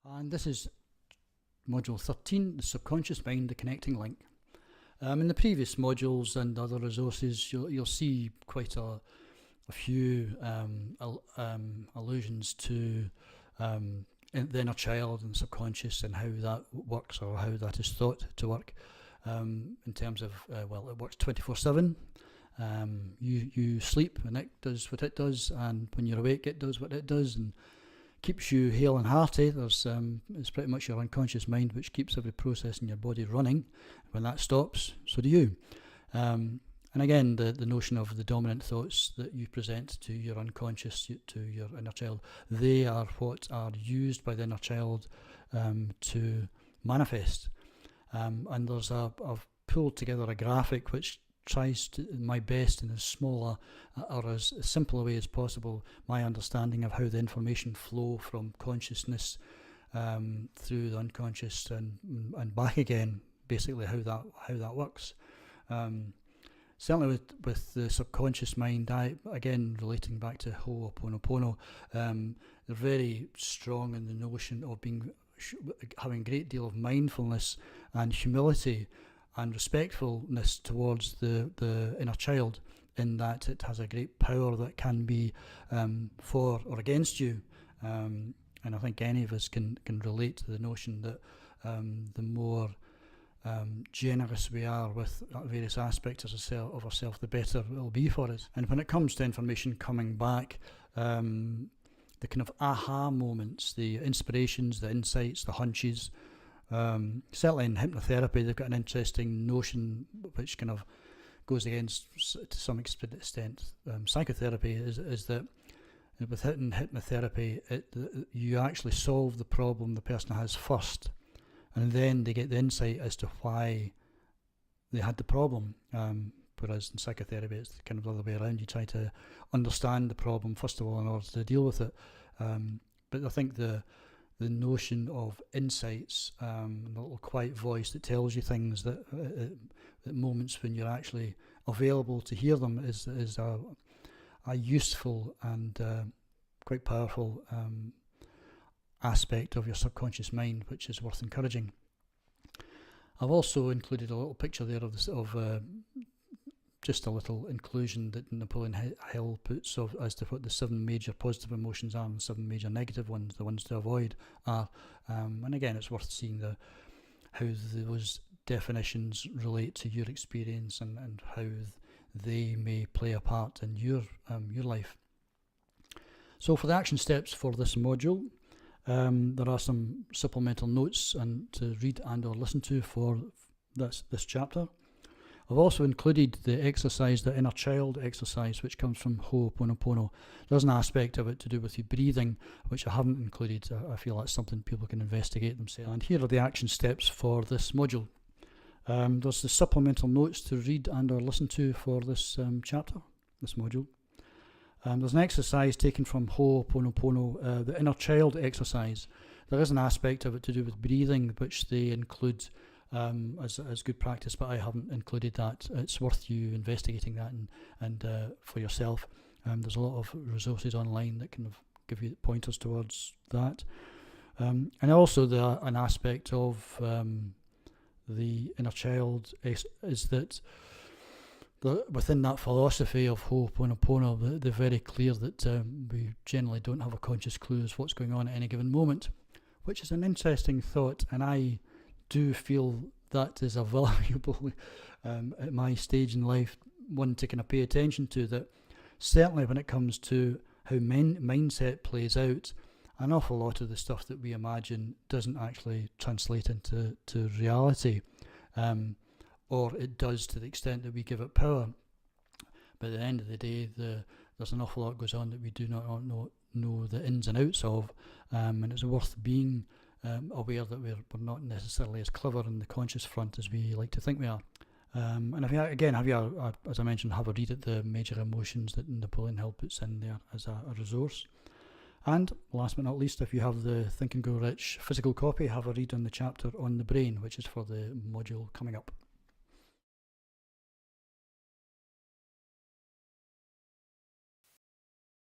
And this is module 13, the subconscious mind, the connecting link. In the previous modules and other resources, you'll see quite a few allusions to the inner child and subconscious and how that works, or how that is thought to work, in terms of, well, it works 24/7. You sleep and it does what it does, and when you're awake it does what it does, and keeps you hale and hearty. It's pretty much your unconscious mind which keeps every process in your body running. When that stops, so do you. And again, the notion of the dominant thoughts that you present to your unconscious, to your inner child, they are what are used by the inner child to manifest. And I've pulled together a graphic which tries to, my best, in as small or as simple a way as possible, my understanding of how the information flow from consciousness through the unconscious and back again, basically how that works. Certainly with the subconscious mind, again relating back to Ho'oponopono, they're very strong in the notion of having a great deal of mindfulness and humility and respectfulness towards the inner child, in that it has a great power that can be for or against you. And I think any of us can relate to the notion that the more generous we are with various aspects of ourselves, the better it will be for us. And when it comes to information coming back, the kind of aha moments, the inspirations, the insights, the hunches, certainly in hypnotherapy they've got an interesting notion which kind of goes against, to some extent, psychotherapy, is that within hypnotherapy you actually solve the problem the person has first, and then they get the insight as to why they had the problem. Whereas in psychotherapy it's kind of the other way around. You try to understand the problem first of all in order to deal with it. But I think the notion of insights, the little quiet voice that tells you things that at moments when you're actually available to hear them, is a useful and quite powerful aspect of your subconscious mind, which is worth encouraging. I've also included a little picture there of just a little inclusion that Napoleon Hill puts as to what the 7 major positive emotions are and 7 major negative ones, the ones to avoid, are. And again, it's worth seeing how those definitions relate to your experience and how they may play a part in your life. So for the action steps for this module, there are some supplemental notes and to read and or listen to for this chapter. I've also included the exercise, the inner child exercise, which comes from Ho'oponopono. There's an aspect of it to do with your breathing, which I haven't included. I feel that's something people can investigate themselves. And here are the action steps for this module. There's the supplemental notes to read and or listen to for this chapter, this module. There's an exercise taken from Ho'oponopono, the inner child exercise. There is an aspect of it to do with breathing, which they include as good practice, but I haven't included that. It's worth you investigating that and for yourself. There's a lot of resources online that can give you pointers towards that. And also an aspect of the inner child is that within that philosophy of Ho'oponopono, they're very clear that we generally don't have a conscious clue as what's going on at any given moment, which is an interesting thought, and I do feel that is a valuable, at my stage in life, one to kind of pay attention to. That certainly when it comes to how mindset plays out, an awful lot of the stuff that we imagine doesn't actually translate into reality, or it does to the extent that we give it power. But at the end of the day, there's an awful lot goes on that we do not know the ins and outs of, and it's worth being aware that we're not necessarily as clever in the conscious front as we like to think we are. And if you, as I mentioned, have a read at the major emotions that Napoleon Hill puts in there as a resource. And last but not least, if you have the Think and Grow Rich physical copy, have a read on the chapter on the brain, which is for the module coming up.